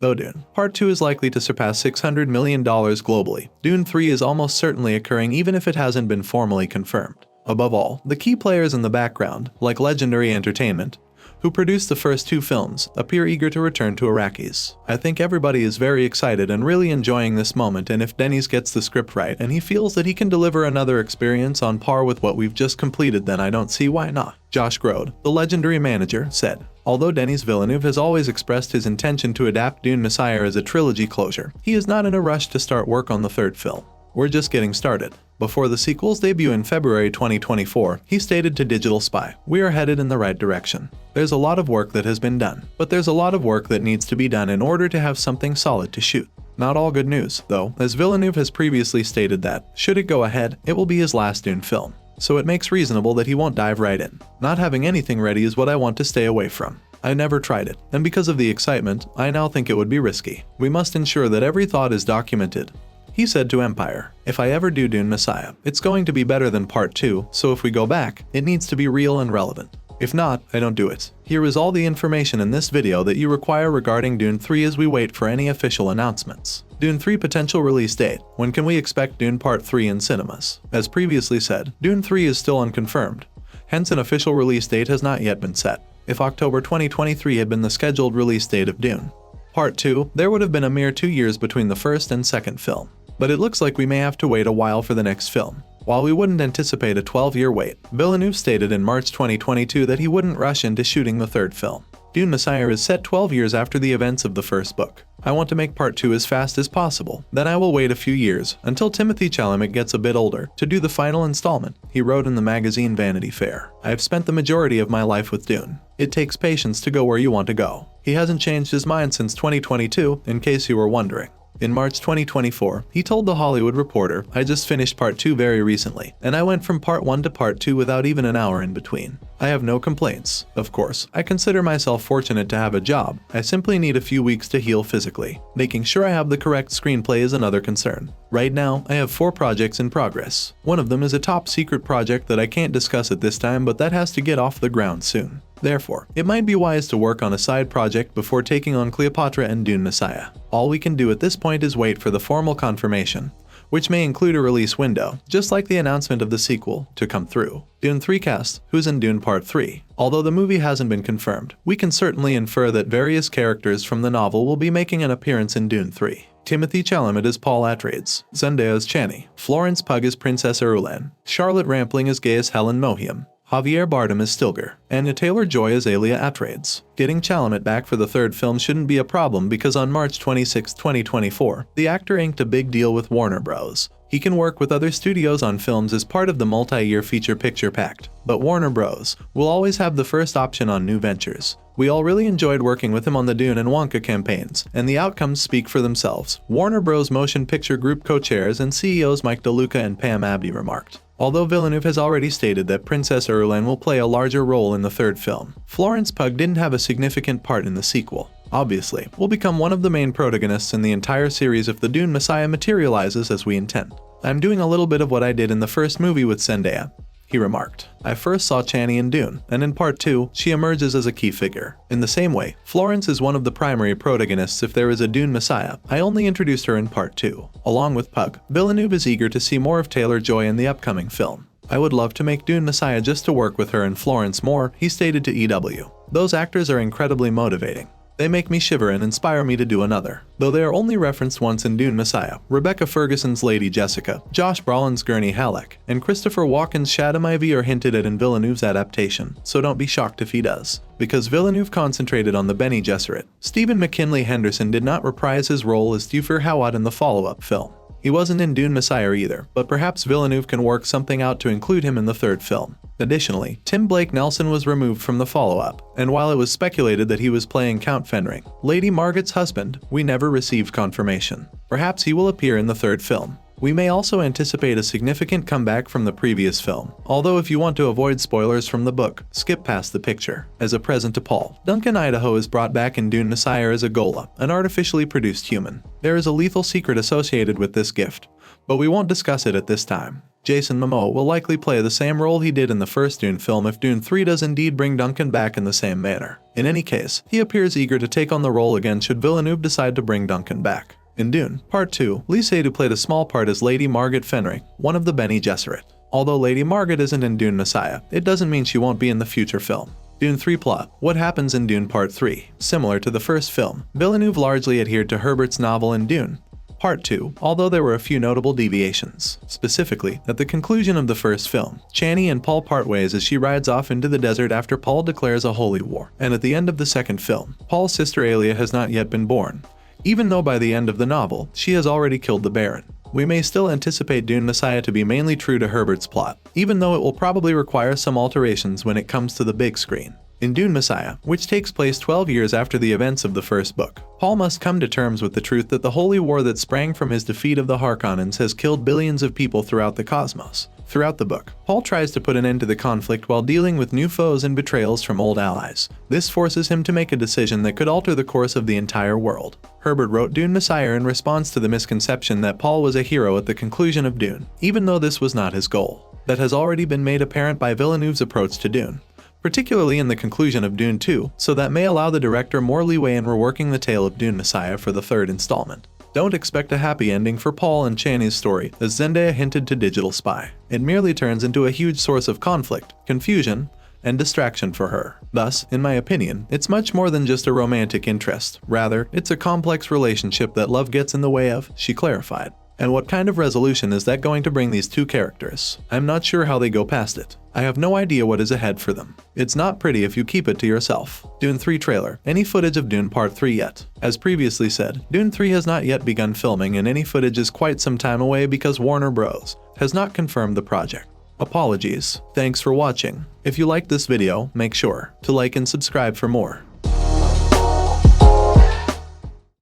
Though Dune Part 2 is likely to surpass $600 million globally, Dune 3 is almost certainly occurring even if it hasn't been formally confirmed. Above all, the key players in the background, like Legendary Entertainment, who produced the first two films, appear eager to return to Arrakis. I think everybody is very excited and really enjoying this moment, and if Denis gets the script right and he feels that he can deliver another experience on par with what we've just completed, then I don't see why not. Josh Grode, the Legendary manager, said, "Although Denis Villeneuve has always expressed his intention to adapt Dune Messiah as a trilogy closure, he is not in a rush to start work on the third film. We're just getting started." Before the sequel's debut in February 2024, he stated to Digital Spy, "We are headed in the right direction. There's a lot of work that has been done, but there's a lot of work that needs to be done in order to have something solid to shoot." Not all good news, though, as Villeneuve has previously stated that, should it go ahead, it will be his last Dune film. So it makes reasonable that he won't dive right in. "Not having anything ready is what I want to stay away from. I never tried it, and because of the excitement, I now think it would be risky. We must ensure that every thought is documented." He said to Empire, "If I ever do Dune Messiah, it's going to be better than Part 2, so if we go back, it needs to be real and relevant. If not, I don't do it." Here is all the information in this video that you require regarding Dune 3 as we wait for any official announcements. Dune 3 potential release date. When can we expect Dune Part 3 in cinemas? As previously said, Dune 3 is still unconfirmed. Hence an official release date has not yet been set. If October 2023 had been the scheduled release date of Dune Part 2, there would have been a mere 2 years between the first and second film. But it looks like we may have to wait a while for the next film. While we wouldn't anticipate a 12-year wait, Villeneuve stated in March 2022 that he wouldn't rush into shooting the third film. Dune Messiah is set 12 years after the events of the first book. "I want to make Part 2 as fast as possible. Then I will wait a few years, until Timothée Chalamet gets a bit older, to do the final installment," he wrote in the magazine Vanity Fair. "I have spent the majority of my life with Dune. It takes patience to go where you want to go." He hasn't changed his mind since 2022, in case you were wondering. In March 2024, he told The Hollywood Reporter, "I just finished Part 2 very recently, and I went from Part 1 to Part 2 without even an hour in between. I have no complaints. Of course, I consider myself fortunate to have a job. I simply need a few weeks to heal physically. Making sure I have the correct screenplay is another concern. Right now, I have 4 projects in progress. One of them is a top secret project that I can't discuss at this time, but that has to get off the ground soon. Therefore, it might be wise to work on a side project before taking on Cleopatra and Dune Messiah. All we can do at this point is wait for the formal confirmation, which may include a release window, just like the announcement of the sequel, to come through." Dune 3 cast, who's in Dune Part 3? Although the movie hasn't been confirmed, we can certainly infer that various characters from the novel will be making an appearance in Dune 3. Timothée Chalamet as Paul Atreides, Zendaya as Chani, Florence Pugh as Princess Irulan, Charlotte Rampling as Gaius Helen Mohiam, Javier Bardem as Stilgar, and Anya Taylor-Joy as Elia Atreides. Getting Chalamet back for the third film shouldn't be a problem because on March 26, 2024, the actor inked a big deal with Warner Bros. He can work with other studios on films as part of the multi-year feature picture pact, but Warner Bros. Will always have the first option on new ventures. "We all really enjoyed working with him on the Dune and Wonka campaigns, and the outcomes speak for themselves," Warner Bros. Motion Picture Group co-chairs and CEOs Mike DeLuca and Pam Abdi remarked. Although Villeneuve has already stated that Princess Irulan will play a larger role in the third film, Florence Pugh didn't have a significant part in the sequel. "Obviously, will become one of the main protagonists in the entire series if the Dune Messiah materializes as we intend. I'm doing a little bit of what I did in the first movie with Zendaya," he remarked. "I first saw Chani in Dune, and in Part 2, she emerges as a key figure. In the same way, Florence is one of the primary protagonists if there is a Dune Messiah. I only introduced her in Part 2. Along with Pugh, Villeneuve is eager to see more of Taylor-Joy in the upcoming film. I would love to make Dune Messiah just to work with her and Florence more," he stated to EW. "Those actors are incredibly motivating. They make me shiver and inspire me to do another." Though they are only referenced once in Dune Messiah, Rebecca Ferguson's Lady Jessica, Josh Brolin's Gurney Halleck, and Christopher Walken's Shaddam Ivy are hinted at in Villeneuve's adaptation, so don't be shocked if he does. Because Villeneuve concentrated on the Bene Gesserit, Stephen McKinley Henderson did not reprise his role as Thufir Hawat in the follow-up film. He wasn't in Dune Messiah either, but perhaps Villeneuve can work something out to include him in the third film. Additionally, Tim Blake Nelson was removed from the follow-up, and while it was speculated that he was playing Count Fenring, Lady Margaret's husband, we never received confirmation. Perhaps he will appear in the third film. We may also anticipate a significant comeback from the previous film, although if you want to avoid spoilers from the book, skip past the picture. As a present to Paul, Duncan Idaho is brought back in Dune Messiah as a Gola, an artificially produced human. There is a lethal secret associated with this gift. but we won't discuss it at this time. Jason Momoa will likely play the same role he did in the first Dune film if Dune 3 does indeed bring Duncan back in the same manner. In any case, he appears eager to take on the role again should Villeneuve decide to bring Duncan back. In Dune Part 2, Lee Seydoux played a small part as Lady Margaret Fenric, one of the Bene Gesserit. Although Lady Margaret isn't in Dune Messiah, it doesn't mean she won't be in the future film. Dune 3 plot. What happens in Dune Part 3? Similar to the first film, Villeneuve largely adhered to Herbert's novel in Dune Part 2, although there were a few notable deviations. Specifically, at the conclusion of the first film, Chani and Paul part ways as she rides off into the desert after Paul declares a holy war. And at the end of the second film, Paul's sister Aelia has not yet been born, even though by the end of the novel, she has already killed the Baron. We may still anticipate Dune Messiah to be mainly true to Herbert's plot, even though it will probably require some alterations when it comes to the big screen. In Dune Messiah, which takes place 12 years after the events of the first book, Paul must come to terms with the truth that the holy war that sprang from his defeat of the Harkonnens has killed billions of people throughout the cosmos. Throughout the book, Paul tries to put an end to the conflict while dealing with new foes and betrayals from old allies. This forces him to make a decision that could alter the course of the entire world. Herbert wrote Dune Messiah in response to the misconception that Paul was a hero at the conclusion of Dune, even though this was not his goal. That has already been made apparent by Villeneuve's approach to Dune, particularly in the conclusion of Dune 2, so that may allow the director more leeway in reworking the tale of Dune Messiah for the third installment. Don't expect a happy ending for Paul and Chani's story, as Zendaya hinted to Digital Spy. It merely turns into a huge source of conflict, confusion, and distraction for her. Thus, in my opinion, it's much more than just a romantic interest. Rather, it's a complex relationship that love gets in the way of, she clarified. And what kind of resolution is that going to bring these two characters? I'm not sure how they go past it. I have no idea what is ahead for them. It's not pretty if you keep it to yourself. Dune 3 trailer. Any footage of Dune Part 3 yet? As previously said, Dune 3 has not yet begun filming and any footage is quite some time away because Warner Bros. Has not confirmed the project. Apologies. Thanks for watching. If you liked this video, make sure to like and subscribe for more.